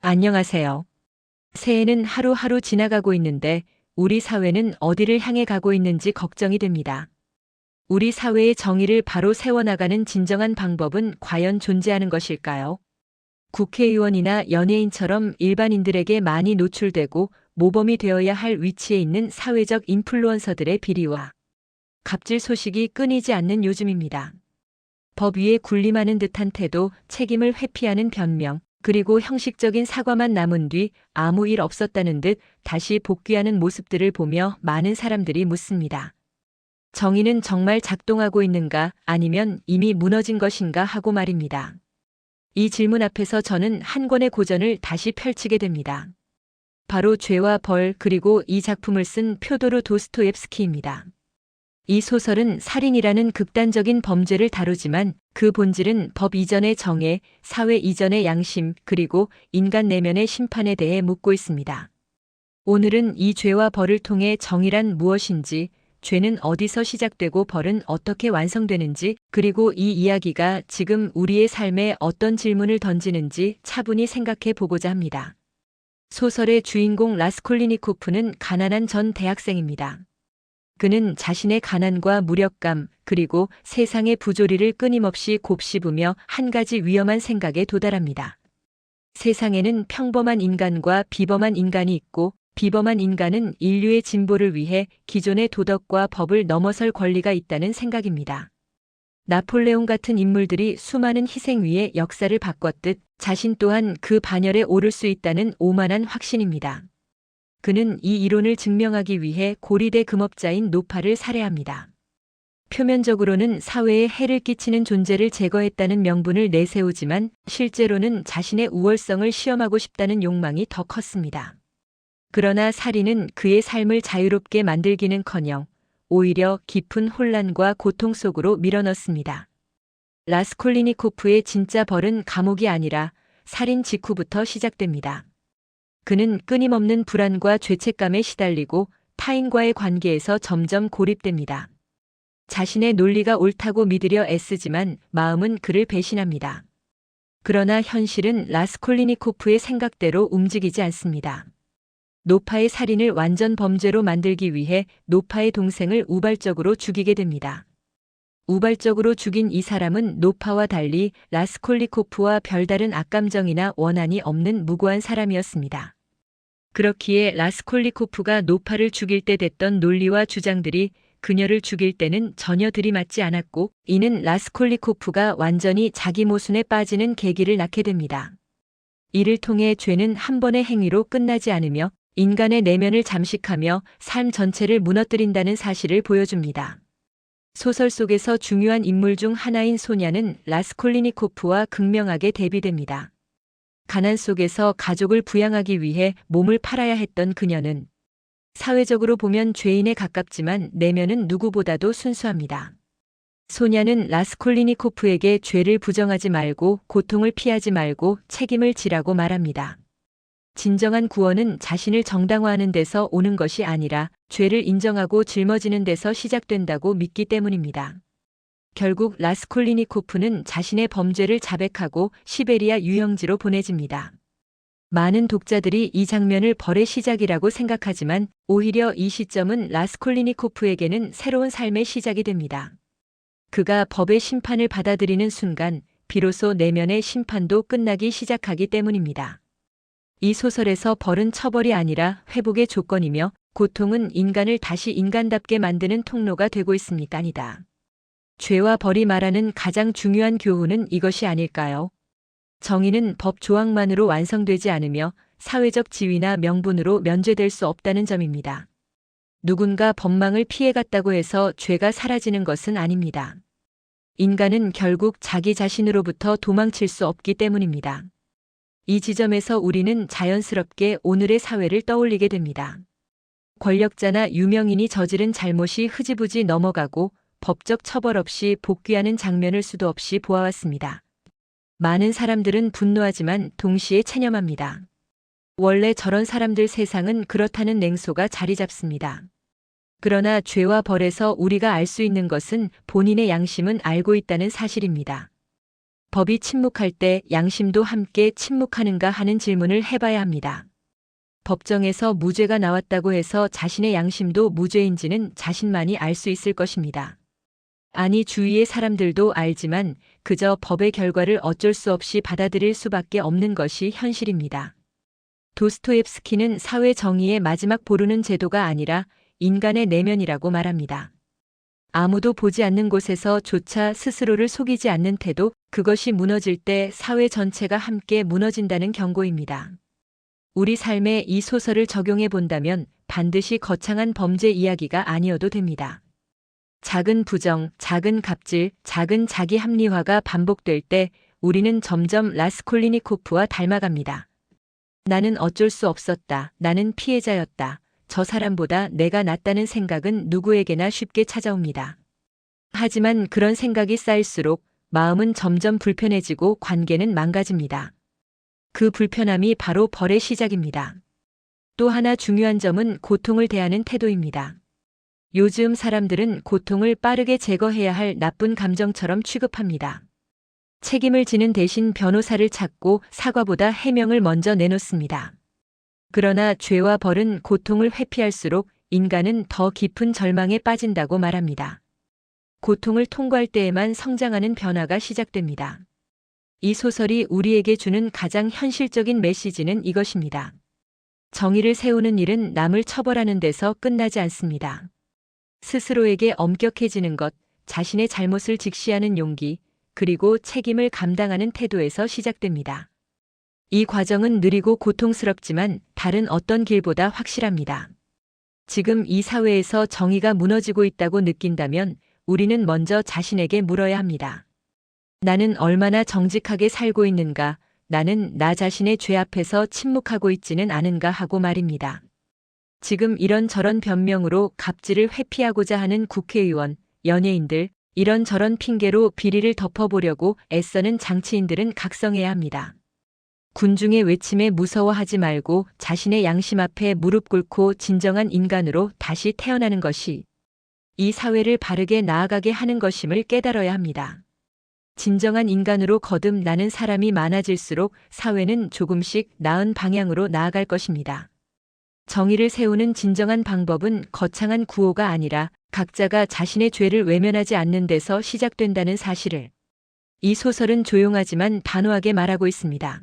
안녕하세요. 새해는 하루하루 지나가고 있는데 우리 사회는 어디를 향해 가고 있는지 걱정이 됩니다. 우리 사회의 정의를 바로 세워나가는 진정한 방법은 과연 존재하는 것일까요? 국회의원이나 연예인처럼 일반인들에게 많이 노출되고 모범이 되어야 할 위치에 있는 사회적 인플루언서들의 비리와 갑질 소식이 끊이지 않는 요즘입니다. 법 위에 군림하는 듯한 태도, 책임을 회피하는 변명, 그리고 형식적인 사과만 남은 뒤 아무 일 없었다는 듯 다시 복귀하는 모습들을 보며 많은 사람들이 묻습니다. 정의는 정말 작동하고 있는가, 아니면 이미 무너진 것인가 하고 말입니다. 이 질문 앞에서 저는 한 권의 고전을 다시 펼치게 됩니다. 바로 죄와 벌, 그리고 이 작품을 쓴 표도르 도스토옙스키입니다. 이 소설은 살인이라는 극단적인 범죄를 다루지만 그 본질은 법 이전의 정의, 사회 이전의 양심, 그리고 인간 내면의 심판에 대해 묻고 있습니다. 오늘은 이 죄와 벌을 통해 정의란 무엇인지, 죄는 어디서 시작되고 벌은 어떻게 완성되는지, 그리고 이 이야기가 지금 우리의 삶에 어떤 질문을 던지는지 차분히 생각해 보고자 합니다. 소설의 주인공 라스콜리니코프는 가난한 전 대학생입니다. 그는 자신의 가난과 무력감, 그리고 세상의 부조리를 끊임없이 곱씹으며 한 가지 위험한 생각에 도달합니다. 세상에는 평범한 인간과 비범한 인간이 있고, 비범한 인간은 인류의 진보를 위해 기존의 도덕과 법을 넘어설 권리가 있다는 생각입니다. 나폴레옹 같은 인물들이 수많은 희생 위에 역사를 바꿨듯 자신 또한 그 반열에 오를 수 있다는 오만한 확신입니다. 그는 이 이론을 증명하기 위해 고리대 금업자인 노파를 살해합니다. 표면적으로는 사회에 해를 끼치는 존재를 제거했다는 명분을 내세우지만 실제로는 자신의 우월성을 시험하고 싶다는 욕망이 더 컸습니다. 그러나 살인은 그의 삶을 자유롭게 만들기는커녕 오히려 깊은 혼란과 고통 속으로 밀어넣습니다. 라스콜리니코프의 진짜 벌은 감옥이 아니라 살인 직후부터 시작됩니다. 그는 끊임없는 불안과 죄책감에 시달리고 타인과의 관계에서 점점 고립됩니다. 자신의 논리가 옳다고 믿으려 애쓰지만 마음은 그를 배신합니다. 그러나 현실은 라스콜리니코프의 생각대로 움직이지 않습니다. 노파의 살인을 완전 범죄로 만들기 위해 노파의 동생을 우발적으로 죽이게 됩니다. 우발적으로 죽인 이 사람은 노파와 달리 라스콜리코프와 별다른 악감정이나 원한이 없는 무고한 사람이었습니다. 그렇기에 라스콜리코프가 노파를 죽일 때 댔던 논리와 주장들이 그녀를 죽일 때는 전혀 들이맞지 않았고, 이는 라스콜리코프가 완전히 자기 모순에 빠지는 계기를 낳게 됩니다. 이를 통해 죄는 한 번의 행위로 끝나지 않으며 인간의 내면을 잠식하며 삶 전체를 무너뜨린다는 사실을 보여줍니다. 소설 속에서 중요한 인물 중 하나인 소냐는 라스콜리니코프와 극명하게 대비됩니다. 가난 속에서 가족을 부양하기 위해 몸을 팔아야 했던 그녀는 사회적으로 보면 죄인에 가깝지만 내면은 누구보다도 순수합니다. 소냐는 라스콜리니코프에게 죄를 부정하지 말고 고통을 피하지 말고 책임을 지라고 말합니다. 진정한 구원은 자신을 정당화하는 데서 오는 것이 아니라 죄를 인정하고 짊어지는 데서 시작된다고 믿기 때문입니다. 결국 라스콜리니코프는 자신의 범죄를 자백하고 시베리아 유형지로 보내집니다. 많은 독자들이 이 장면을 벌의 시작이라고 생각하지만 오히려 이 시점은 라스콜리니코프에게는 새로운 삶의 시작이 됩니다. 그가 법의 심판을 받아들이는 순간 비로소 내면의 심판도 끝나기 시작하기 때문입니다. 이 소설에서 벌은 처벌이 아니라 회복의 조건이며 고통은 인간을 다시 인간답게 만드는 통로가 되고 있습니다. 죄와 벌이 말하는 가장 중요한 교훈은 이것이 아닐까요? 정의는 법 조항만으로 완성되지 않으며 사회적 지위나 명분으로 면죄될 수 없다는 점입니다. 누군가 법망을 피해갔다고 해서 죄가 사라지는 것은 아닙니다. 인간은 결국 자기 자신으로부터 도망칠 수 없기 때문입니다. 이 지점에서 우리는 자연스럽게 오늘의 사회를 떠올리게 됩니다. 권력자나 유명인이 저지른 잘못이 흐지부지 넘어가고 법적 처벌 없이 복귀하는 장면을 수도 없이 보아왔습니다. 많은 사람들은 분노하지만 동시에 체념합니다. 원래 저런 사람들 세상은 그렇다는 냉소가 자리 잡습니다. 그러나 죄와 벌에서 우리가 알 수 있는 것은 본인의 양심은 알고 있다는 사실입니다. 법이 침묵할 때 양심도 함께 침묵하는가 하는 질문을 해봐야 합니다. 법정에서 무죄가 나왔다고 해서 자신의 양심도 무죄인지는 자신만이 알 수 있을 것입니다. 아니, 주위의 사람들도 알지만 그저 법의 결과를 어쩔 수 없이 받아들일 수밖에 없는 것이 현실입니다. 도스토옙스키는 사회 정의의 마지막 보루는 제도가 아니라 인간의 내면이라고 말합니다. 아무도 보지 않는 곳에서조차 스스로를 속이지 않는 태도, 그것이 무너질 때 사회 전체가 함께 무너진다는 경고입니다. 우리 삶에 이 소설을 적용해 본다면 반드시 거창한 범죄 이야기가 아니어도 됩니다. 작은 부정, 작은 갑질, 작은 자기 합리화가 반복될 때 우리는 점점 라스콜리니코프와 닮아갑니다. 나는 어쩔 수 없었다. 나는 피해자였다. 저 사람보다 내가 낫다는 생각은 누구에게나 쉽게 찾아옵니다. 하지만 그런 생각이 쌓일수록 마음은 점점 불편해지고 관계는 망가집니다. 그 불편함이 바로 벌의 시작입니다. 또 하나 중요한 점은 고통을 대하는 태도입니다. 요즘 사람들은 고통을 빠르게 제거해야 할 나쁜 감정처럼 취급합니다. 책임을 지는 대신 변호사를 찾고 사과보다 해명을 먼저 내놓습니다. 그러나 죄와 벌은 고통을 회피할수록 인간은 더 깊은 절망에 빠진다고 말합니다. 고통을 통과할 때에만 성장하는 변화가 시작됩니다. 이 소설이 우리에게 주는 가장 현실적인 메시지는 이것입니다. 정의를 세우는 일은 남을 처벌하는 데서 끝나지 않습니다. 스스로에게 엄격해지는 것, 자신의 잘못을 직시하는 용기, 그리고 책임을 감당하는 태도에서 시작됩니다. 이 과정은 느리고 고통스럽지만 다른 어떤 길보다 확실합니다. 지금 이 사회에서 정의가 무너지고 있다고 느낀다면 우리는 먼저 자신에게 물어야 합니다. 나는 얼마나 정직하게 살고 있는가, 나는 나 자신의 죄 앞에서 침묵하고 있지는 않은가 하고 말입니다. 지금 이런저런 변명으로 갑질을 회피하고자 하는 국회의원, 연예인들, 이런저런 핑계로 비리를 덮어보려고 애써는 장치인들은 각성해야 합니다. 군중의 외침에 무서워하지 말고 자신의 양심 앞에 무릎 꿇고 진정한 인간으로 다시 태어나는 것이 이 사회를 바르게 나아가게 하는 것임을 깨달아야 합니다. 진정한 인간으로 거듭나는 사람이 많아질수록 사회는 조금씩 나은 방향으로 나아갈 것입니다. 정의를 세우는 진정한 방법은 거창한 구호가 아니라 각자가 자신의 죄를 외면하지 않는 데서 시작된다는 사실을 이 소설은 조용하지만 단호하게 말하고 있습니다.